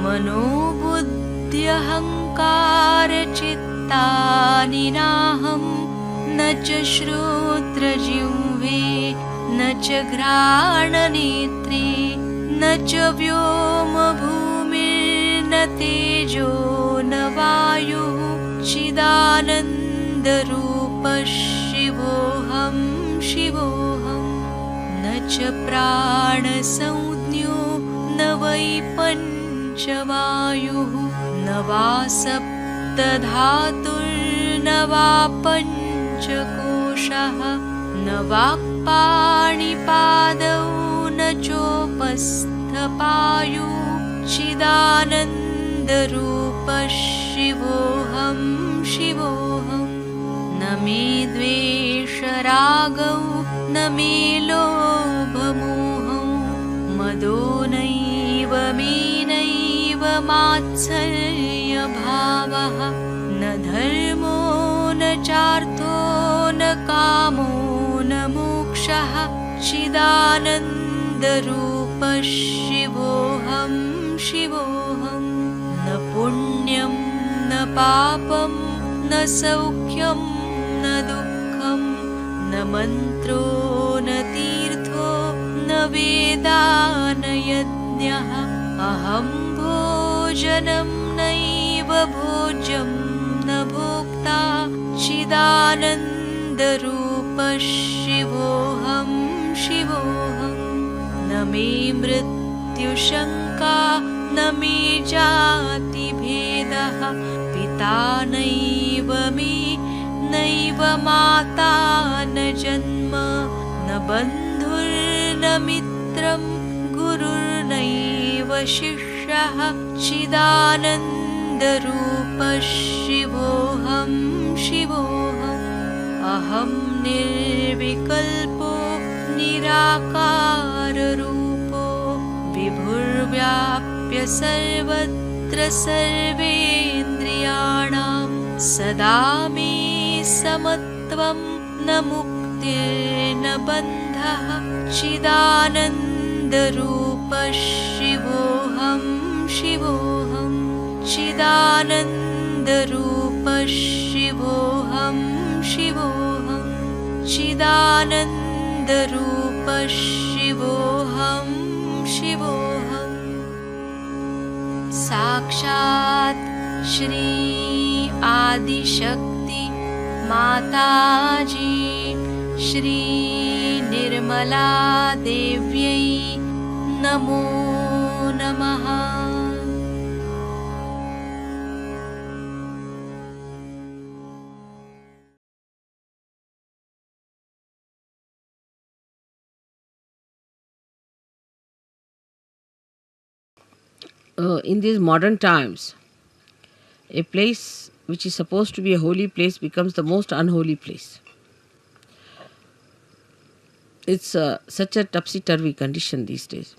मनोबुद्ध्यहङ्कारचित्तानि नाहं न च श्रोत्रजिह्वे न च घ्राणनेत्रे न च व्योमभूमिर्न तेजो न वायुः चिदानन्दरूपः शिवोऽहं शिवोऽहं न च प्राणसंज्ञो न वै पञ्चवायुः न वा सप्तधातुर्न वा पञ्चकोशः न वाक्पाणिपादौ न चोपस्थपायु चिदानन्दरूपः शिवोऽहं शिवोऽहं न मे द्वेषरागौ न मे लोभमोहौ मदो नैव मेनैव मात्सर्यभावः न धर्मो न चार्थो न कामो न मोक्षः चिदानन्दरूपः शिवोऽहं शिवोऽहं न पुण्यं न पापं न सौख्यं न दुःखं न मन्त्रो न तीर्थो न वेदा न यज्ञः अहं भोजनं नैव भोज्यं न भोक्ता चिदानन्दरूपः शिवोऽहं शिवोऽहं न मे मृत्युशङ्का न मे जातिभेदः पिता नैव मे नैव माता न जन्म न बन्धुर्न मित्रं गुरुर्नैव शिष्यः चिदानन्दरूपः शिवोऽहं शिवोऽहम् अहं निर्विकल्पो निराकाररूपो विभुर्व्याप्य सर्वत्र सर्वेन्द्रियाणां सदा मे समत्वं न मुक्तिर्न बन्धः चिदानन्दरूपः शिवोऽहं शिवोऽहं चिदानन्दरूपः शिवोऽहं शिवोऽहं चिदानन्दरूपः शिवोऽहं शिवोऽहं साक्षात् श्री आदिशक्ति माताजी श्री निर्मला देव्यै नमो नमः। In these modern times, a place which is supposed to be a holy place becomes the most unholy place. It's such a topsy-turvy condition these days.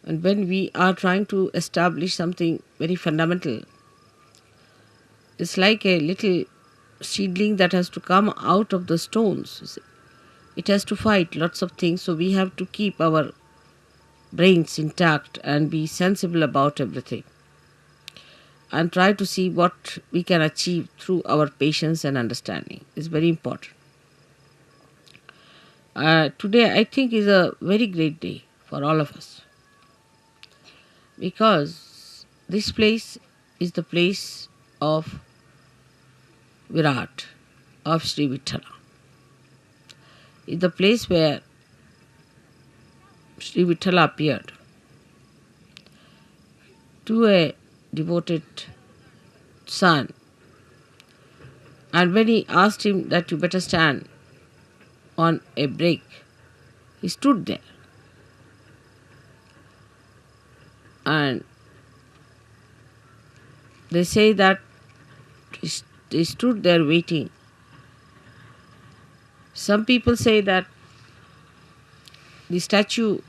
And when we are trying to establish something very fundamental, it's like a little seedling that has to come out of the stones. It has to fight lots of things, so we have to keep our brains intact and be sensible about everything and try to see what we can achieve through our patience and understanding. It's very important. Today I think is a very great day for all of us, because this place is the place of Virat, of Sri Vithala. It's the place where Sri Vithala appeared to a devoted son, and when he asked him that you better stand on a break, he stood there. And they say that he stood there waiting. Some people say that the statues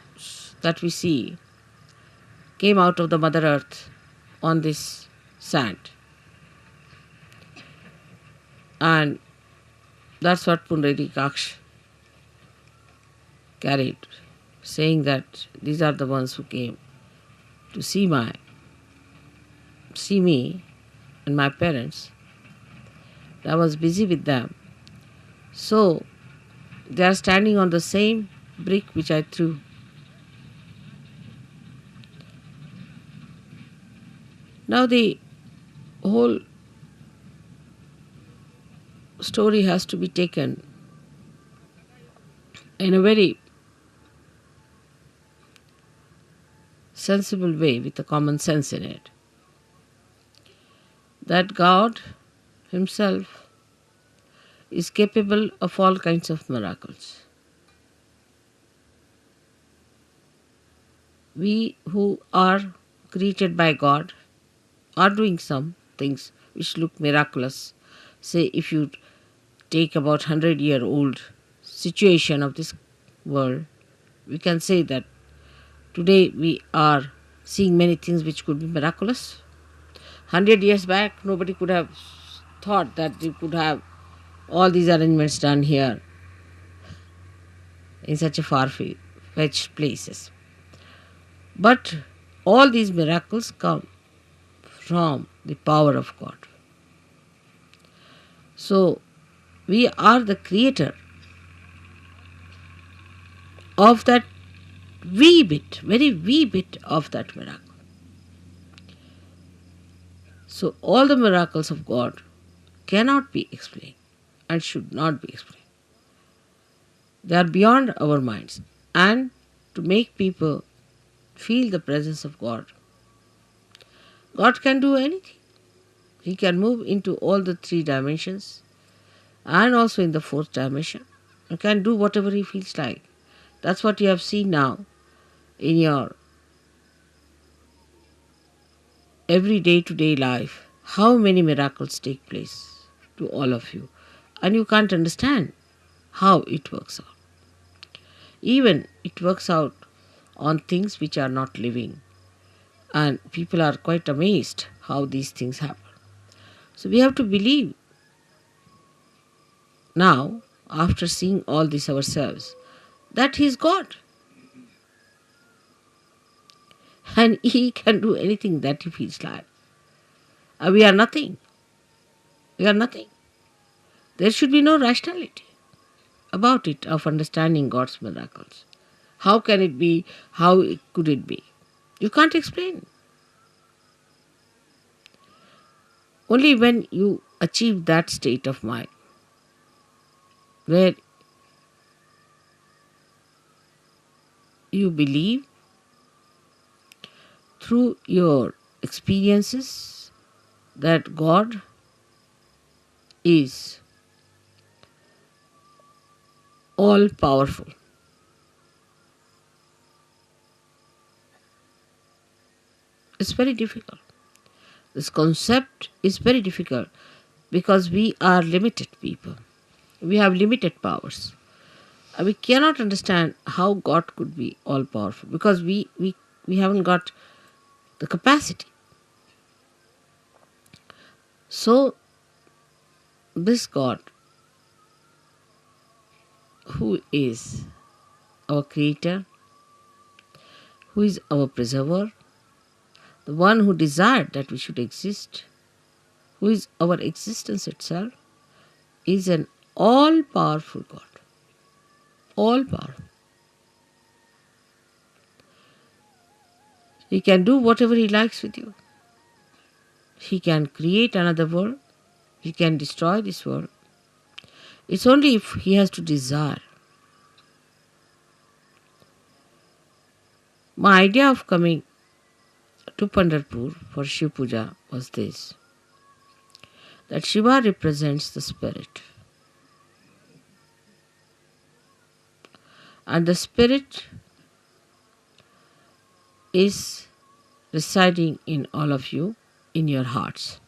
that we see came out of the Mother Earth on this sand. And that's what Pundarikaksh carried, saying that these are the ones who came to see my see me and my parents. I was busy with them. So they are standing on the same brick which I threw. Now the whole story has to be taken in a very sensible way with a common sense in it. That God Himself is capable of all kinds of miracles. We who are created by God are doing some things which look miraculous. Say, if you take about 100-year-old situation of this world, we can say that today we are seeing many things which could be miraculous. 100 years back, nobody could have thought that you could have all these arrangements done here in such a far-fetched places. But all these miracles come from the power of God. So, we are the creator of that wee bit, very wee bit of that miracle. So, all the miracles of God cannot be explained and should not be explained. They are beyond our minds. And to make people feel the presence of God, God can do anything. He can move into all the 3 dimensions and also in the 4th dimension. He can do whatever He feels like. That's what you have seen now in your every day-to-day life. How many miracles take place to all of you. And you can't understand how it works out. Even it works out on things which are not living. And people are quite amazed how these things happen. So we have to believe now, after seeing all this ourselves, that He is God. And He can do anything that He feels like. And we are nothing. We are nothing. There should be no rationality about it, of understanding God's miracles. How can it be? How could it be? You can't explain. Only when you achieve that state of mind, where you believe through your experiences that God is all powerful. It's very difficult. This concept is very difficult because we are limited people. We have limited powers. We cannot understand how God could be all powerful because we haven't got the capacity. So, this God, who is our creator, who is our preserver, the one who desired that we should exist, who is our existence itself, is an all-powerful God. All-powerful. He can do whatever He likes with you. He can create another world. He can destroy this world. It's only if He has to desire. My idea of coming to Pandharpur for Shiv Puja was this, that Shiva represents the spirit. And the spirit is residing in all of you, in your hearts.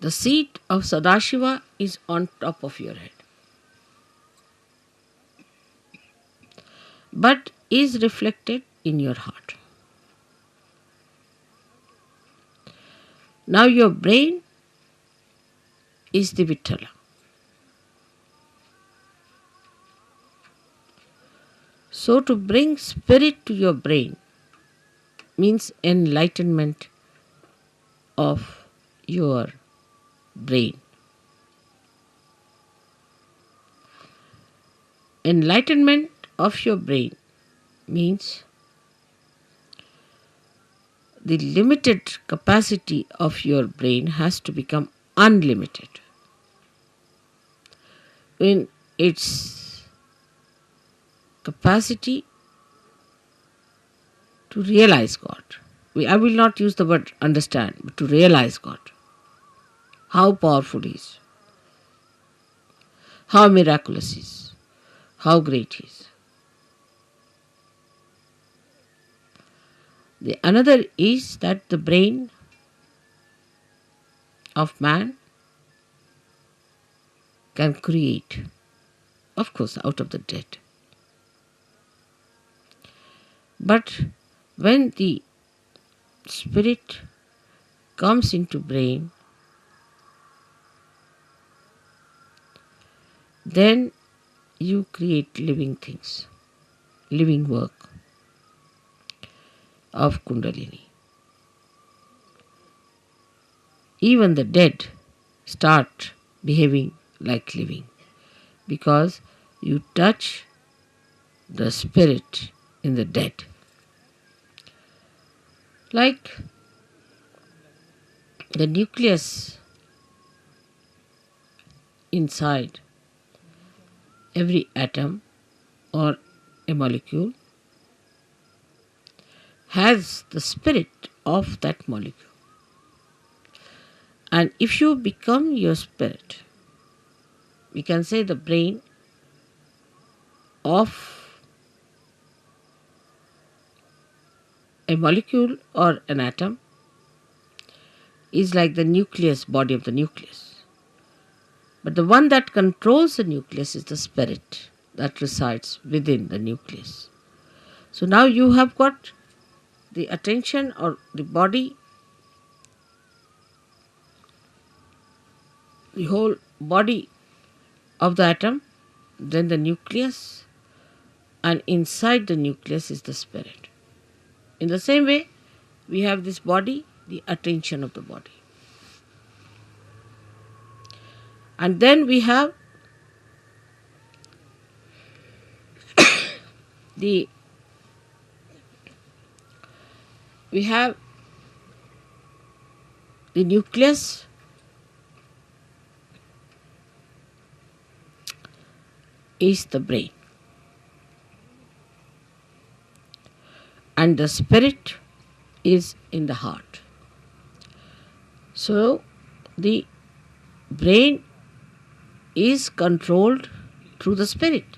The seat of Sadashiva is on top of your head, but is reflected in your heart. Now your brain is the Vittala. So to bring spirit to your brain means enlightenment of your brain. Enlightenment of your brain means the limited capacity of your brain has to become unlimited in its capacity to realize God. I will not use the word understand, but to realize God. How powerful He is, how miraculous He is, how great He is. The another is that the brain of man can create, of course, out of the dead. But when the spirit comes into brain, then you create living things, living work of Kundalini. Even the dead start behaving like living because you touch the spirit in the dead. Like the nucleus inside every atom or a molecule has the spirit of that molecule. And if you become your spirit, we can say the brain of a molecule or an atom is like the nucleus, body of the nucleus. But the one that controls the nucleus is the spirit that resides within the nucleus. So now you have got the attention or the body, the whole body of the atom, then the nucleus, and inside the nucleus is the spirit. In the same way, we have this body, the attention of the body. And then we have the nucleus is the brain. And the spirit is in the heart. So the brain is controlled through the spirit.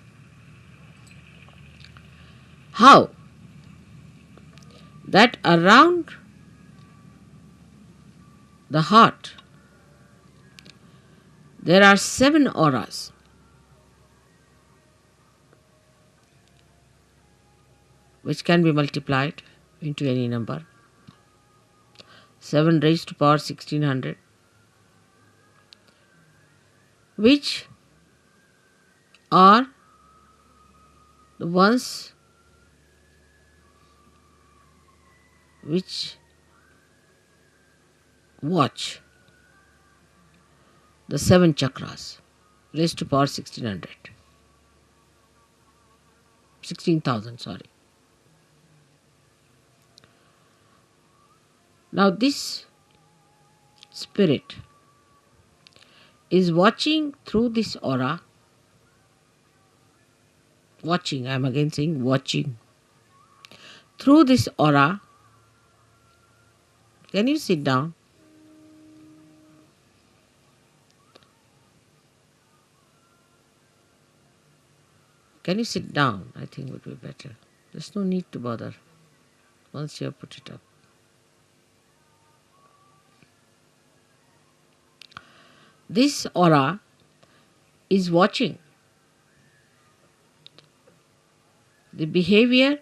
How? That around the heart there are 7 auras. Which can be multiplied into any number. 7 raised to power 1600, which are the ones which watch the 7 chakras raised to power 1600. 16,000, sorry. Now this spirit is watching through this aura. Watching, I am again saying watching. Through this aura. Can you sit down? Can you sit down? I think would be better. There's no need to bother once you have put it up. This aura is watching the behavior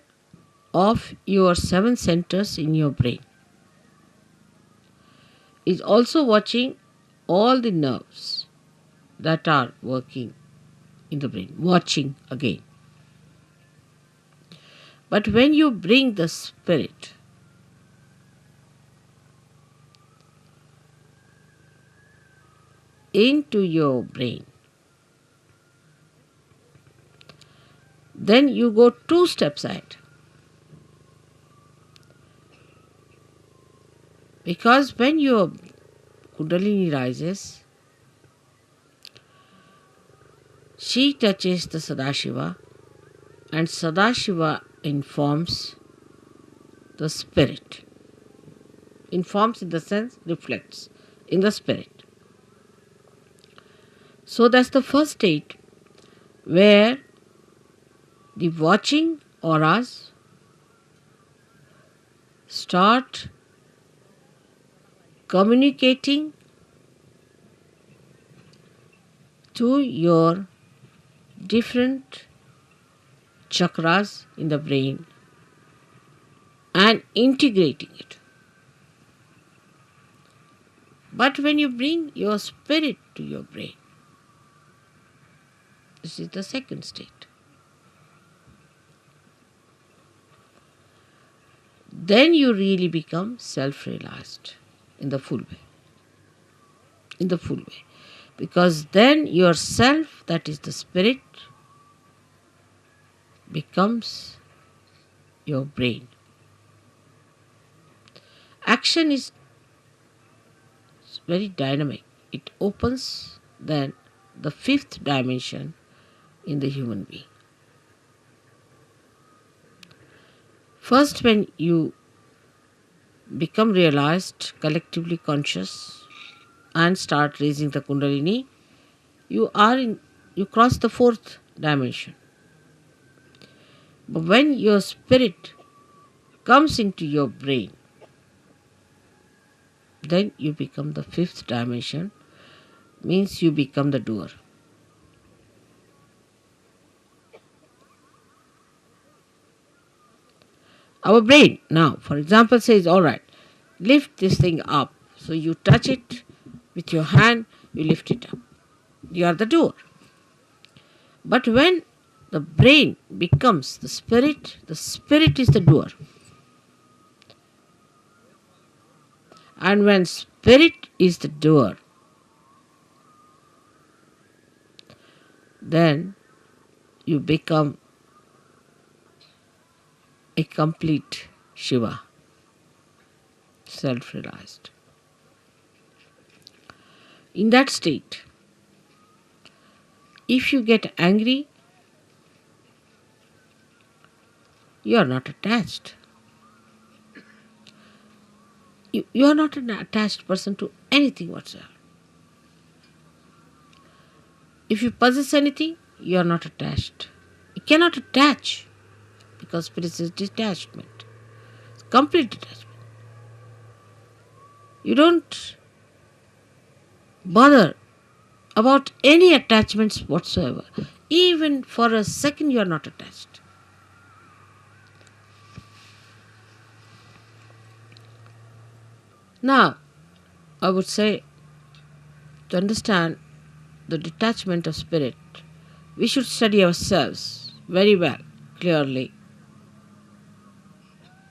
of your 7 centers in your brain. Is also watching all the nerves that are working in the brain. Watching again. But when you bring the spirit into your brain, then you go 2 steps ahead. Because when your Kundalini rises, she touches the Sadashiva, and Sadashiva informs the spirit. Informs in the sense reflects in the spirit. So that's the first state where the watching auras start communicating to your different chakras in the brain and integrating it. But when you bring your spirit to your brain, this is the second state. Then you really become self-realized in the full way. In the full way. Because then yourself, that is the spirit, becomes your brain. Action is very dynamic. It opens then the 5th dimension in the human being. First, when you become realized, collectively conscious, and start raising the Kundalini, you cross the 4th dimension. But when your spirit comes into your brain, then you become the 5th dimension, means you become the doer. Our brain now, for example, says, all right, lift this thing up. So you touch it with your hand, you lift it up. You are the doer. But when the brain becomes the spirit is the doer. And when spirit is the doer, then you become a complete Shiva, self-realized. In that state, if you get angry, you are not attached. You are not an attached person to anything whatsoever. If you possess anything, you are not attached. You cannot attach because spirit is detachment. It's complete detachment. You don't bother about any attachments whatsoever. Even for a second you are not attached. Now, I would say, to understand the detachment of spirit, we should study ourselves very well, clearly.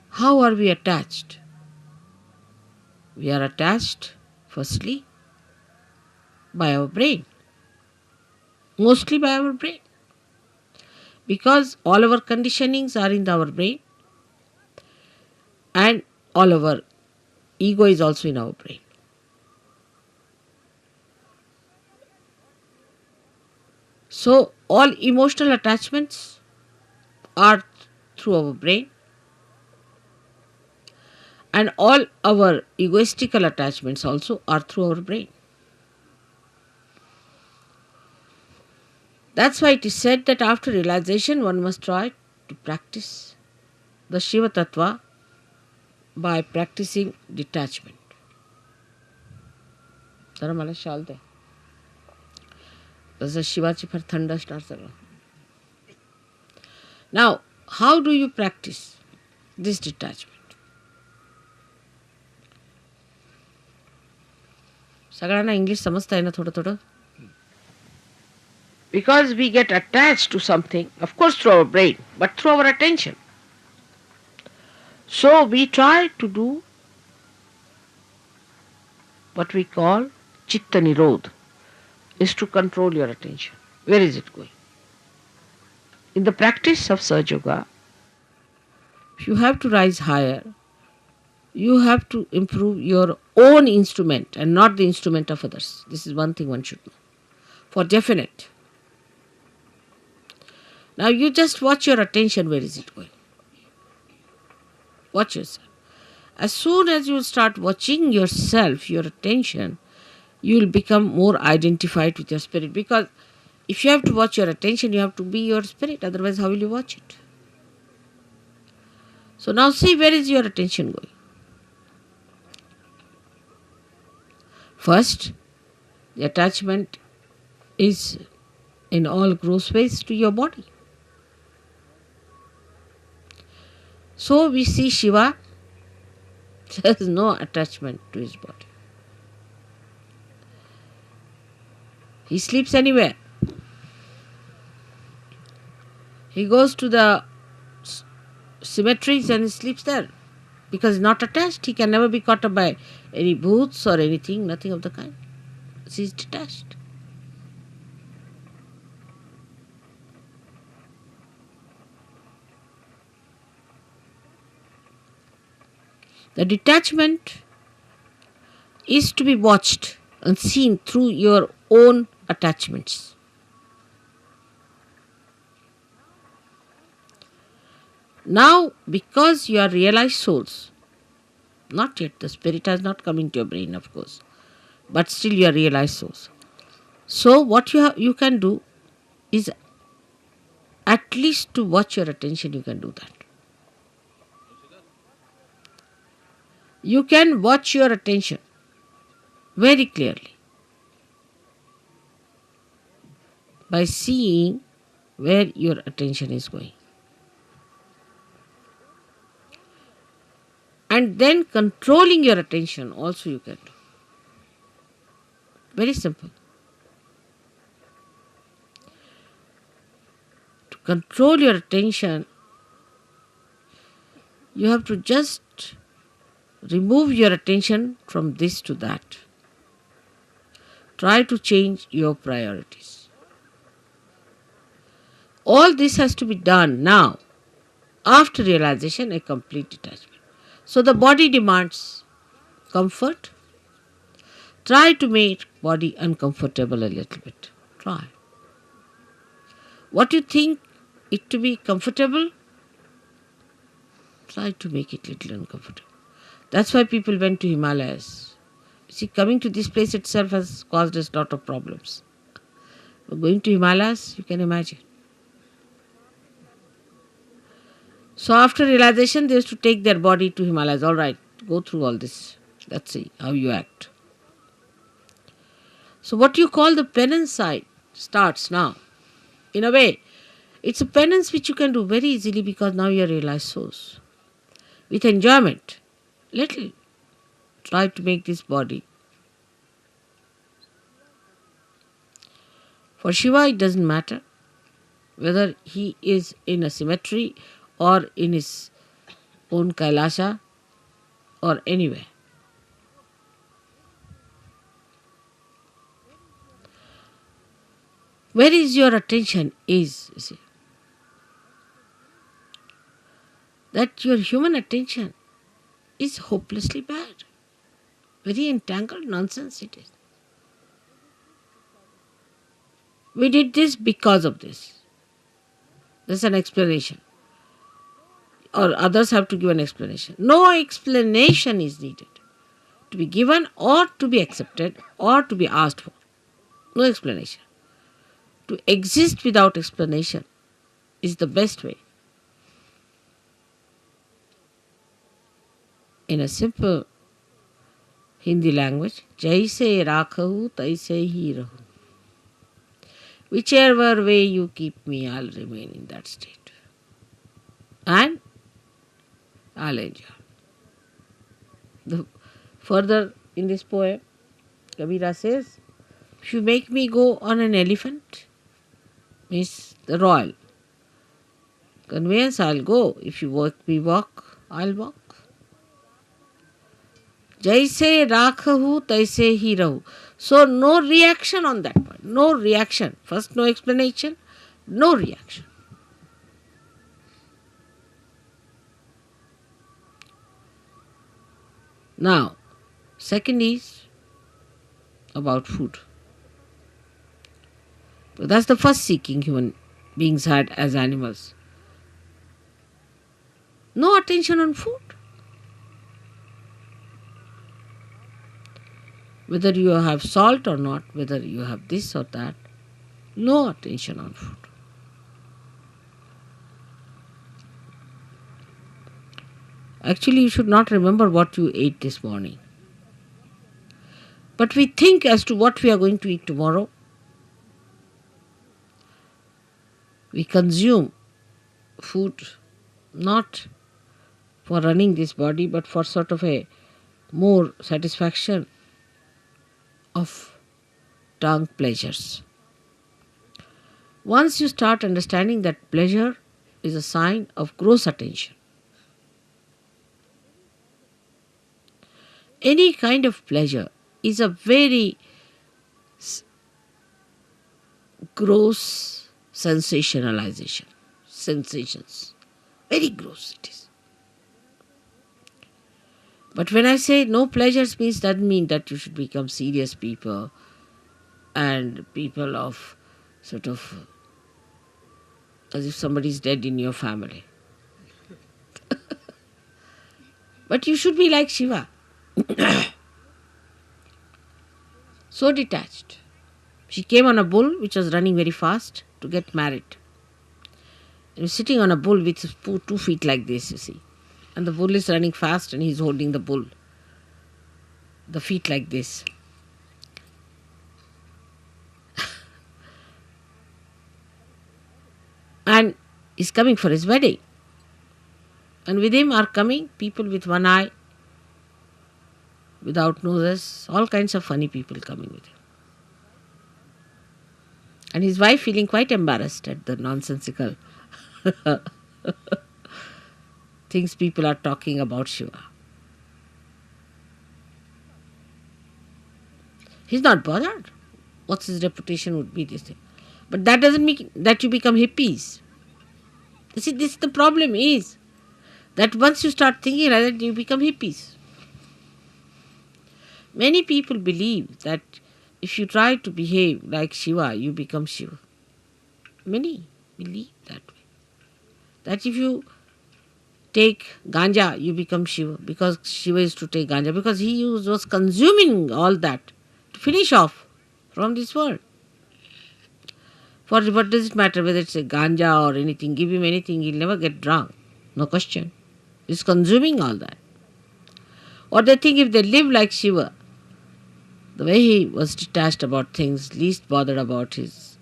How are we attached? We are attached, firstly, by our brain. Mostly by our brain. Because all our conditionings are in our brain and all our ego is also in our brain. So all emotional attachments are through our brain, and all our egoistical attachments also are through our brain. That's why it is said that after realization one must try to practice the Shiva Tattva by practicing detachment. जरा मला शाल दे. जसं शिवाची फार थंड असणार सगळं. Now, how do you practice this detachment? सगळ्यांना English समजता आहे ना थोडं थोडं? Because we get attached to something, of course through our brain, but through our attention. So we try to do what we call chitta nirodh, is to control your attention. Where is it going? In the practice of Sahaja Yoga, you have to rise higher. You have to improve your own instrument and not the instrument of others. This is one thing one should know. For definite. Now you just watch your attention, where is it going? Watch yourself. As soon as you start watching yourself, your attention, you will become more identified with your spirit. Because if you have to watch your attention, you have to be your spirit. Otherwise, how will you watch it? So now see, where is your attention going? First, the attachment is in all gross ways to your body. So we see Shiva, there is no attachment to his body. He sleeps anywhere. He goes to the cemeteries and he sleeps there. Because he's not attached, he can never be caught up by any booths or anything, nothing of the kind. He's detached. The detachment is to be watched and seen through your own attachments. Now, because you are realized souls, not yet, the spirit has not come into your brain, of course, but still you are realized souls. So what you can do is at least to watch your attention, you can do that. You can watch your attention very clearly by seeing where your attention is going. And then controlling your attention also you can do. Very simple. To control your attention, you have to just remove your attention from this to that. Try to change your priorities. All this has to be done now, after realization, a complete detachment. So the body demands comfort. Try to make body uncomfortable a little bit. Try. What you think it to be comfortable, try to make it little uncomfortable. That's why people went to Himalayas. See, coming to this place itself has caused us a lot of problems. But going to Himalayas, you can imagine. So after realization, they used to take their body to Himalayas. All right, go through all this. Let's see how you act. So what you call the penance side starts now. In a way, it's a penance which you can do very easily because now you are realized souls. With enjoyment, little. Try to make this body. For Shiva, it doesn't matter whether he is in a cemetery or in his own Kailasha or anywhere. Where is your attention is, you see. That your human attention is hopelessly bad. Very entangled nonsense it is. We did this because of this. There's an explanation. Or others have to give an explanation. No explanation is needed to be given or to be accepted or to be asked for. No explanation. To exist without explanation is the best way. In a simple Hindi language, jaise rakhahu taise hi rahu. Whichever way you keep me, I'll remain in that state. And I'll enjoy. Further in this poem, Kabira says, if you make me go on an elephant, means the royal conveyance, I'll go. If you make me walk I'll walk. Jaise rakhahu, taise hi rahu. So no reaction on that point. No reaction. First, no explanation, no reaction. Now, second is about food. So that's the first seeking human beings had as animals. No attention on food. Whether you have salt or not, whether you have this or that, no attention on food. Actually, you should not remember what you ate this morning. But we think as to what we are going to eat tomorrow. We consume food not for running this body, but for sort of a more satisfaction of tongue pleasures. Once you start understanding that pleasure is a sign of gross attention, any kind of pleasure is a very gross sensationalization. Sensations. Very gross it is. But when I say no pleasures means, doesn't mean that you should become serious people and people of sort of as if somebody is dead in your family. But you should be like Shiva. So detached. She came on a bull which was running very fast to get married. He was sitting on a bull with 2 feet like this, you see. And the bull is running fast and he's holding the bull. The feet like this. And he's coming for his wedding. And with him are coming people with one eye, without noses, all kinds of funny people coming with him. And his wife feeling quite embarrassed at the nonsensical things people are talking about Shiva. He's not bothered. What's his reputation would be this thing. But that doesn't mean that you become hippies. You see, this the problem is that once you start thinking like that, you become hippies. Many people believe that if you try to behave like Shiva, you become Shiva. Many believe that way. That if you take ganja, you become Shiva, because Shiva used to take ganja, because he was consuming all that to finish off from this world. For what does it matter whether it's a ganja or anything? Give him anything, he'll never get drunk. No question. He's consuming all that. Or they think if they live like Shiva, the way he was detached about things, least bothered about his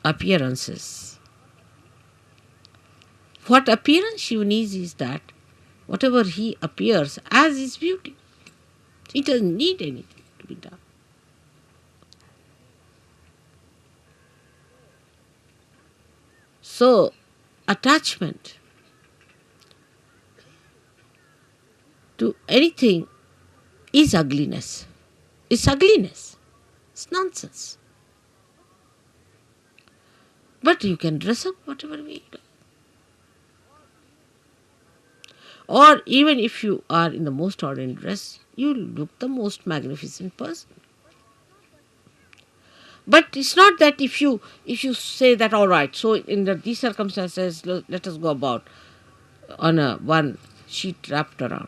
appearances. What appearance Shiva needs is that whatever he appears as his beauty. He doesn't need anything to be done. So, attachment to anything is ugliness. It's ugliness. It's nonsense. But you can dress up whatever we do. Or even if you are in the most ordinary dress, you look the most magnificent person. But it's not that if you say that, all right, so in these circumstances, let us go about on one sheet wrapped around.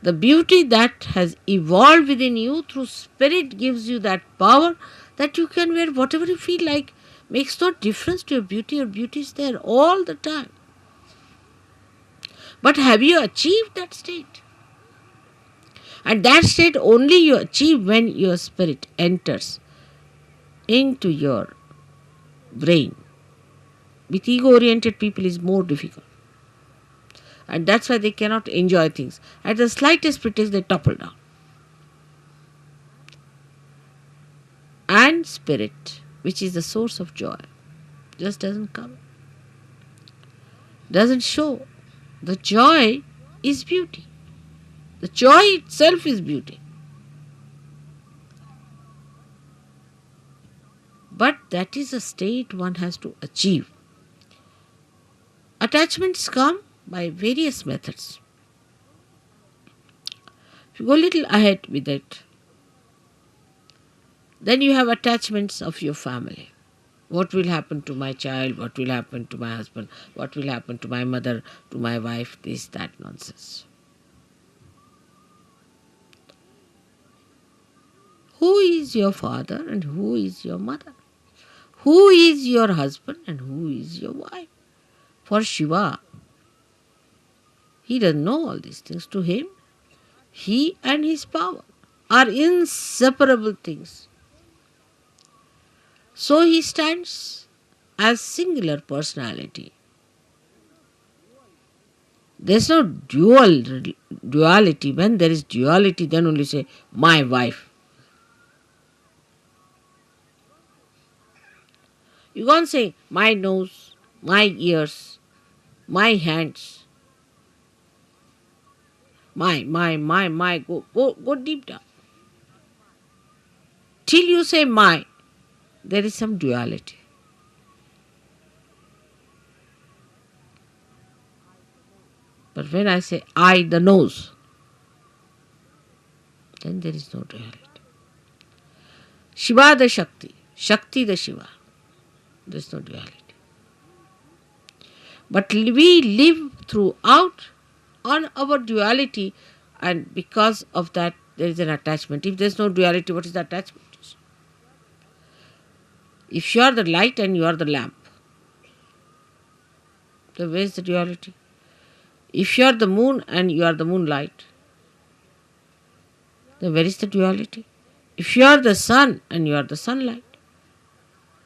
The beauty that has evolved within you through spirit gives you that power that you can wear whatever you feel like. Makes no difference to your beauty. Your beauty is there all the time. But have you achieved that state? And that state only you achieve when your spirit enters into your brain. With ego-oriented people is more difficult. And that's why they cannot enjoy things. At the slightest pretext, they topple down. And spirit, which is the source of joy, just doesn't come, doesn't show. The joy is beauty. The joy itself is beauty. But that is a state one has to achieve. Attachments come by various methods. If you go a little ahead with it, then you have attachments of your family. What will happen to my child? What will happen to my husband? What will happen to my mother, to my wife? This, that nonsense. Who is your father and who is your mother? Who is your husband and who is your wife? For Shiva, he doesn't know all these things. To him, he and his power are inseparable things. So he stands as singular personality. There's no duality. When there is duality, then only say, my wife. You can't say, my nose, my ears, my hands, my. Go deep down. Till you say my, there is some duality. But when I say I, the nose, then there is no duality. Shiva the Shakti, Shakti the Shiva, there is no duality. But we live throughout on our duality, and because of that there is an attachment. If there is no duality, what is the attachment? If you are the light and you are the lamp, then where is the duality? If you are the moon and you are the moonlight, then where is the duality? If you are the sun and you are the sunlight,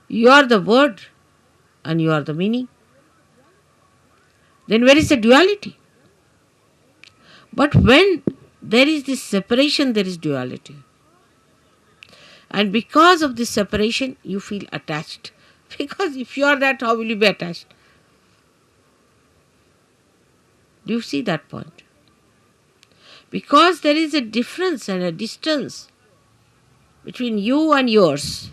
you are the word and you are the meaning, then where is the duality? But when there is this separation, there is duality. And because of this separation, you feel attached. Because if you are that, how will you be attached? Do you see that point? Because there is a difference and a distance between you and yours.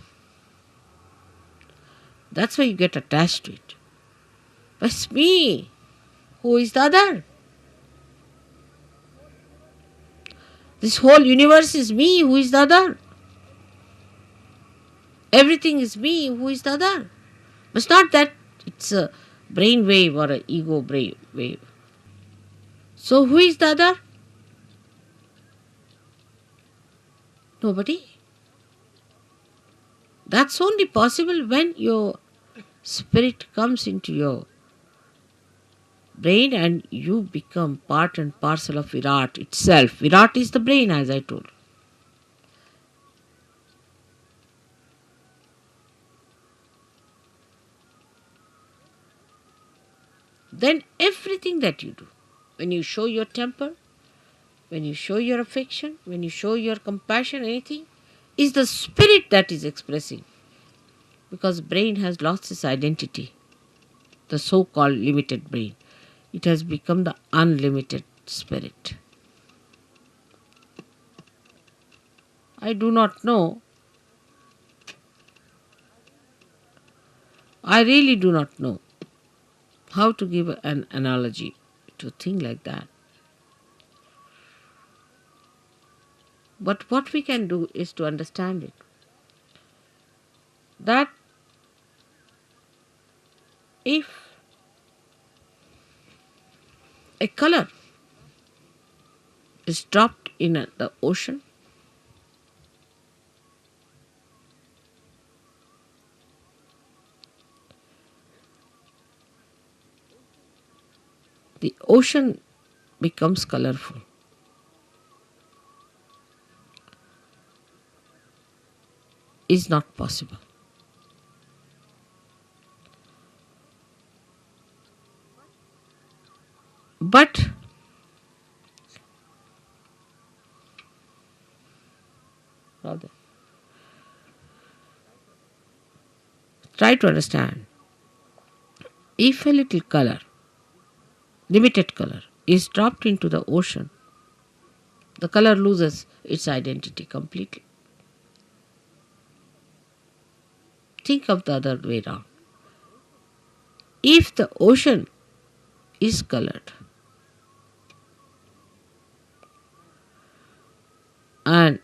That's why you get attached to it. But it's me. Who is the other? This whole universe is me. Who is the other? Everything is me. Who is the other? But it's not that it's a brain wave or an ego brain wave. So who is the other? Nobody. That's only possible when your spirit comes into your brain and you become part and parcel of Virat itself. Virat is the brain, as I told. Then everything that you do, when you show your temper, when you show your affection, when you show your compassion, anything, is the spirit that is expressing. Because brain has lost its identity, the so-called limited brain. It has become the unlimited spirit. I do not know. I really do not know how to give an analogy to a thing like that. But what we can do is to understand it. That if a color is dropped in the ocean, the ocean becomes colorful. Is not possible. But rather, try to understand If a little color, limited color, is dropped into the ocean, the color loses its identity completely. Think of the other way around. If the ocean is colored and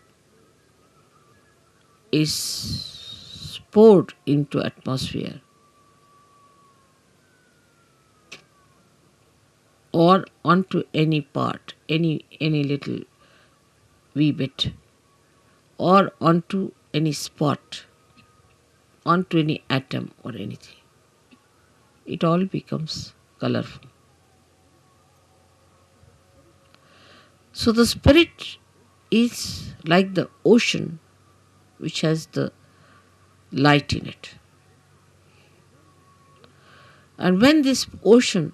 is poured into atmosphere or onto any part, any little wee bit, or onto any spot, onto any atom or anything, it all becomes colorful. So the spirit is like the ocean which has the light in it. And when this ocean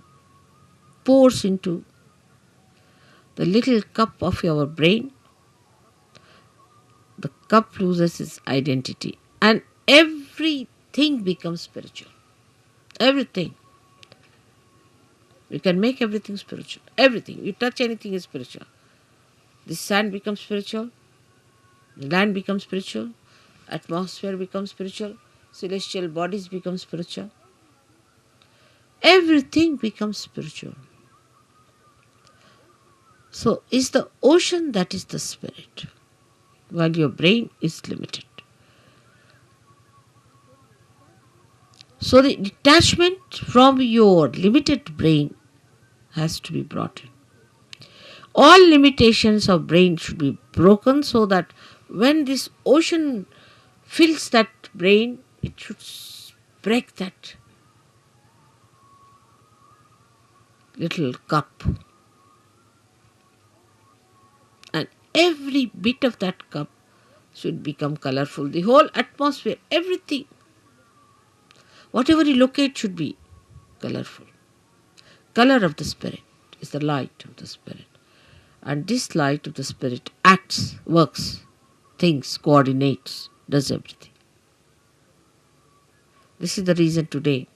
pours into the little cup of your brain, the cup loses its identity and everything becomes spiritual. Everything. You can make everything spiritual. Everything. You touch anything is spiritual. The sand becomes spiritual. The land becomes spiritual. Atmosphere becomes spiritual. Celestial bodies become spiritual. Everything becomes spiritual. So is the ocean that is the spirit, while your brain is limited. So the detachment from your limited brain has to be brought in. All limitations of brain should be broken so that when this ocean fills that brain, it should break that little cup. And every bit of that cup should become colorful. The whole atmosphere, everything, whatever you locate should be colorful. Color of the spirit is the light of the spirit. And this light of the spirit acts, works, thinks, coordinates, does everything. This is the reason today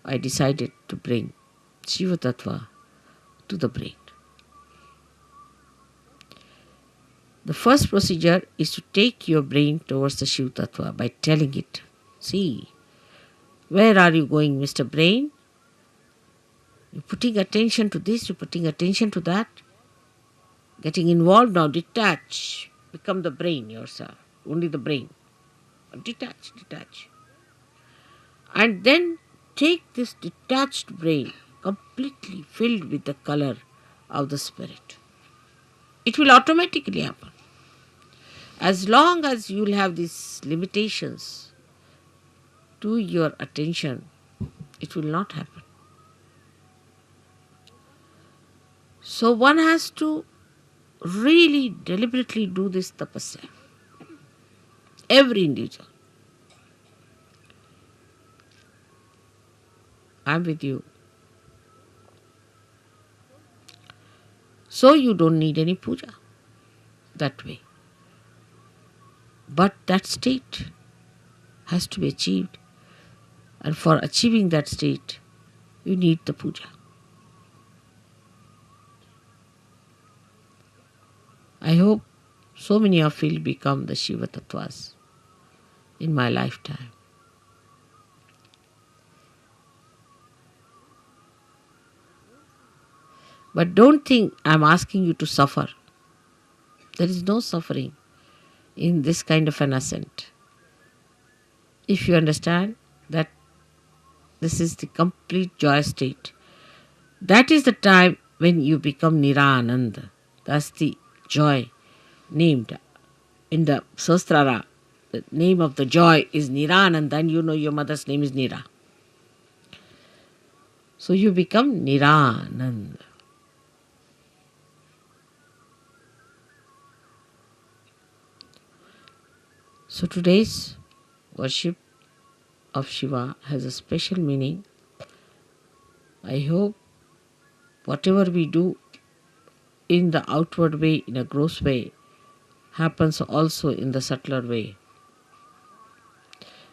I decided to bring Shiva Tattva to the brain. The first procedure is to take your brain towards the Shiva Tattva by telling it, see, where are you going, Mr. Brain? You're putting attention to this, you're putting attention to that. Getting involved now, detach. Become the brain yourself. Only the brain. Detach. And then take this detached brain completely filled with the color of the spirit. It will automatically happen. As long as you will have these limitations to your attention, it will not happen. So one has to really deliberately do this tapasya. Every individual. I am with you. So you don't need any puja that way. But that state has to be achieved. And for achieving that state, you need the puja. I hope so many of you will become the Shiva Tattvas in my lifetime. But don't think I'm asking you to suffer. There is no suffering in this kind of an ascent. If you understand that this is the complete joy state, that is the time when you become Nirananda. That's the joy named in the Sastrara. The name of the joy is Nirananda, and you know your mother's name is Nira. So you become Nirananda. So today's worship of Shiva has a special meaning. I hope whatever we do in the outward way, in a gross way, happens also in the subtler way.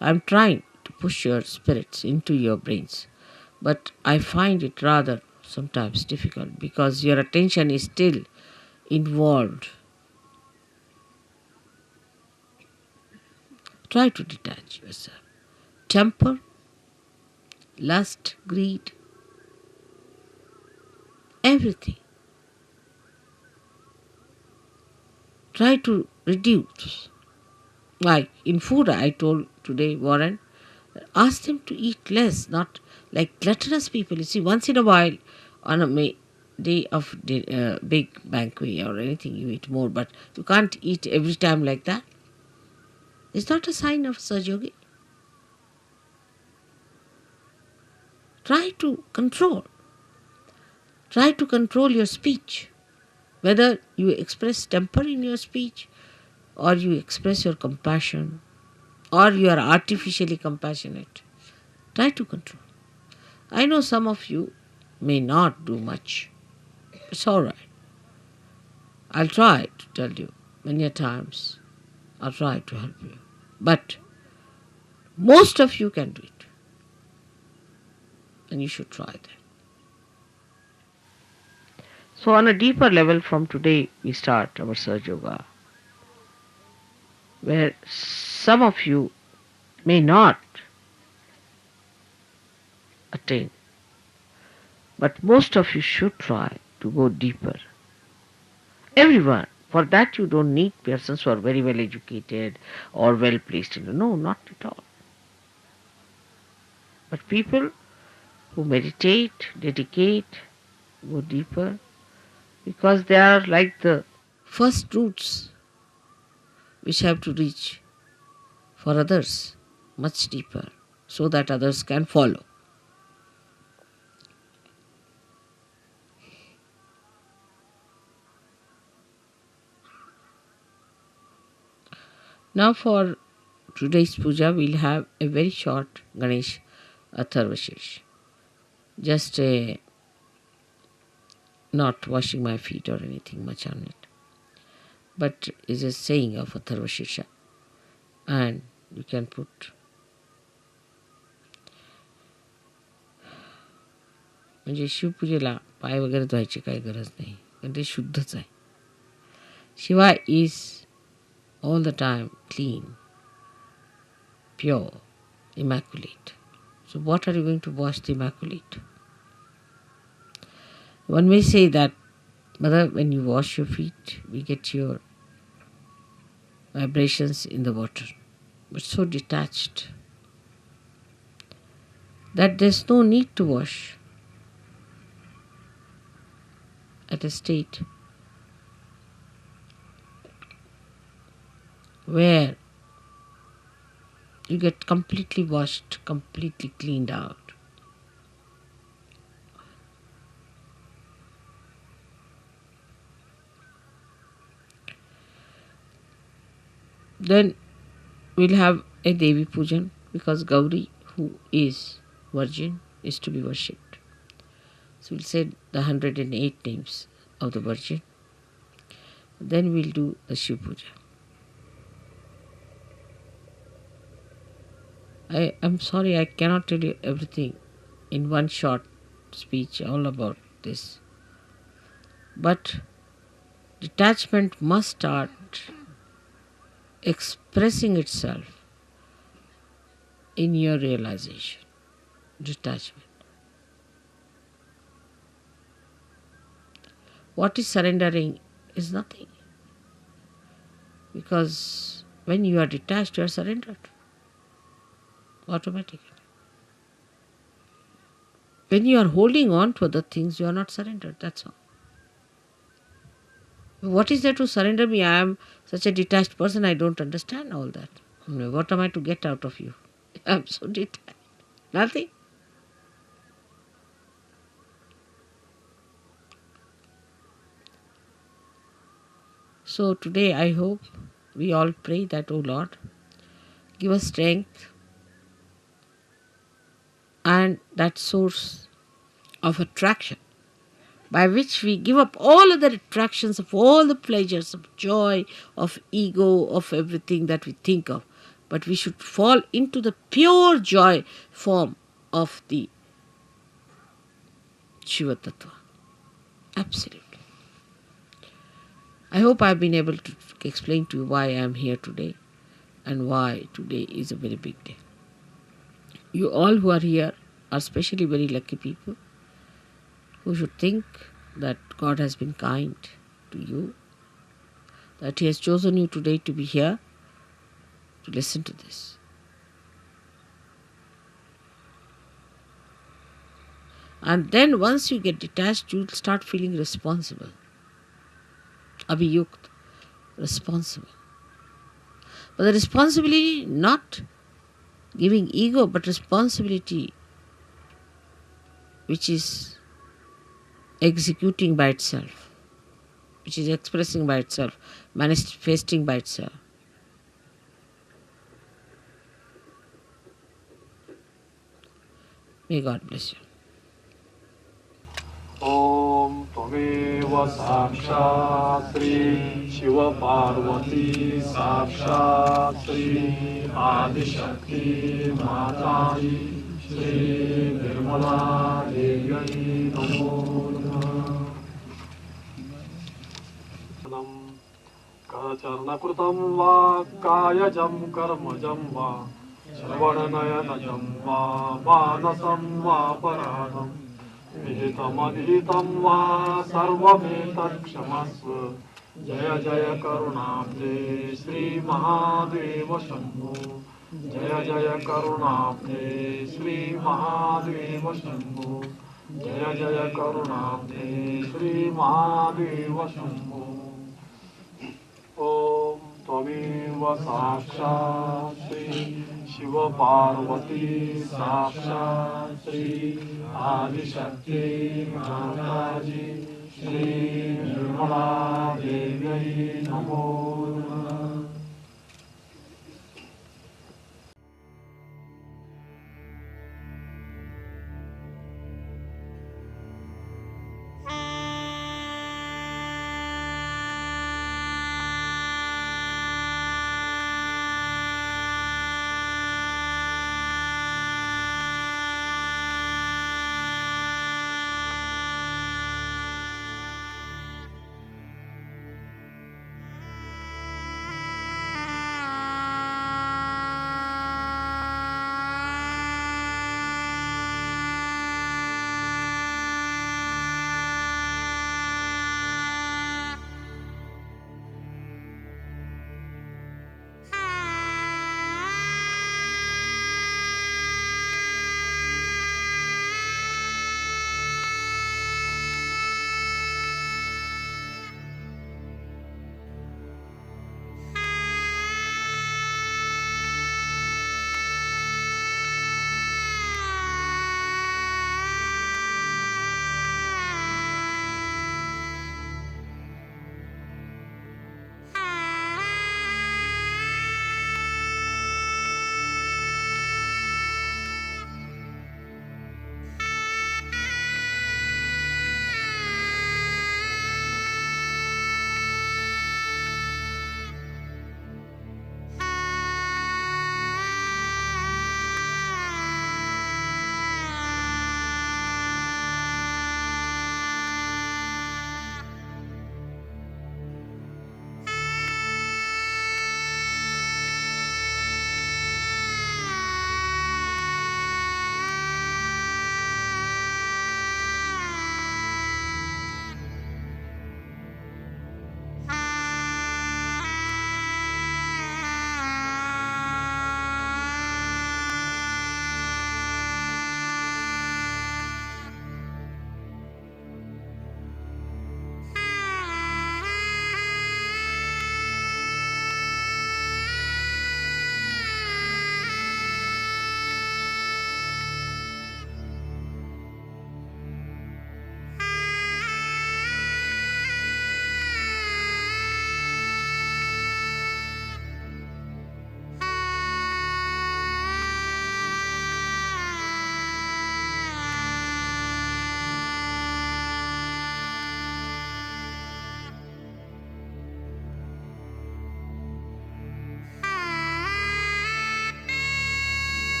I am trying to push your spirits into your brains. But I find it rather sometimes difficult because your attention is still involved. Try to detach yourself. Temper, lust, greed, everything. Try to reduce. Like in food, I told today, Warren, ask them to eat less, not like gluttonous people. You see, once in a while, on a day of big banquet or anything, you eat more, but you can't eat every time like that. It's not a sign of Sahaja. Try to control. Try to control your speech. Whether you express temper in your speech, or you express your compassion, or you are artificially compassionate. Try to control. I know some of you may not do much. It's all right. I'll try to tell you many a times. I'll try to help you. But most of you can do it. And you should try that. So on a deeper level from today we start our Sahaja Yoga, where some of you may not attain, but most of you should try to go deeper. Everyone. For that you don't need persons who are very well educated or well placed. No, not at all. But people who meditate, dedicate, go deeper, because they are like the first roots which have to reach for others much deeper so that others can follow. Now for today's puja, we'll have a very short Ganesh Atharvashesh. Just not washing my feet or anything much on it, but is a saying of Atharvashesha. And you can put म्हणजे शिवपूजेला पाय वगैरे धुवायची काही गरज नाही, कारण ते शुद्धच आहे. Shiva is all the time clean, pure, immaculate. So what are you going to wash the immaculate? One may say that, Mother, when you wash your feet, we get your vibrations in the water, but so detached that there's no need to wash at a state where you get completely washed, completely cleaned out. Then we'll have a Devi Pujan, because Gauri, who is virgin, is to be worshipped. So we'll say the 108 names of the Virgin. Then we'll do the Shiv Puja. I'm sorry, I cannot tell you everything in one short speech all about this. But detachment must start expressing itself in your realization. Detachment. What is surrendering is nothing. Because when you are detached, you are surrendered. Automatically. When you are holding on to other things, you are not surrendered. That's all. What is there to surrender me? I am such a detached person, I don't understand all that. What am I to get out of you? I am so detached. Nothing. So today I hope we all pray that, O Lord, give us strength and that source of attraction by which we give up all other attractions of all the pleasures of joy, of ego, of everything that we think of. But we should fall into the pure joy form of the Shiva Tattva. Absolutely. I hope I've been able to explain to you why I am here today and why today is a very big day. You all who are here are especially very lucky people who should think that God has been kind to you, that He has chosen you today to be here to listen to this. And then once you get detached, you'll start feeling responsible. Abhiyukt, responsible. But the responsibility, not giving ego, but responsibility which is executing by itself, which is expressing by itself, manifesting by itself. May God bless you. ॐ त्वमेव साक्षात् श्री शिवपार्वती साक्षात् श्री आदिशक्ति माताजी श्री निर्मला देवी नमो नमः। करचरणकृतं वा कायजं कर्मजं वा श्रवणनयनजं वा मानसं वा पराणम् विहितमधिहितं वा सर्वमेतत्क्षमस्व। जय जय करुणाब्धे श्रीमहादेव शम्भो। जय जय करुणाब्धे श्रीमहादेव शम्भो। जय जय करुणाब्धे श्रीमहादेव शम्भो। ॐ त्वमेव साक्षात् श्री शिवपार्वती साक्षात् श्री आदिशक्ति माताजी श्री निर्मला देवी नमो नमः।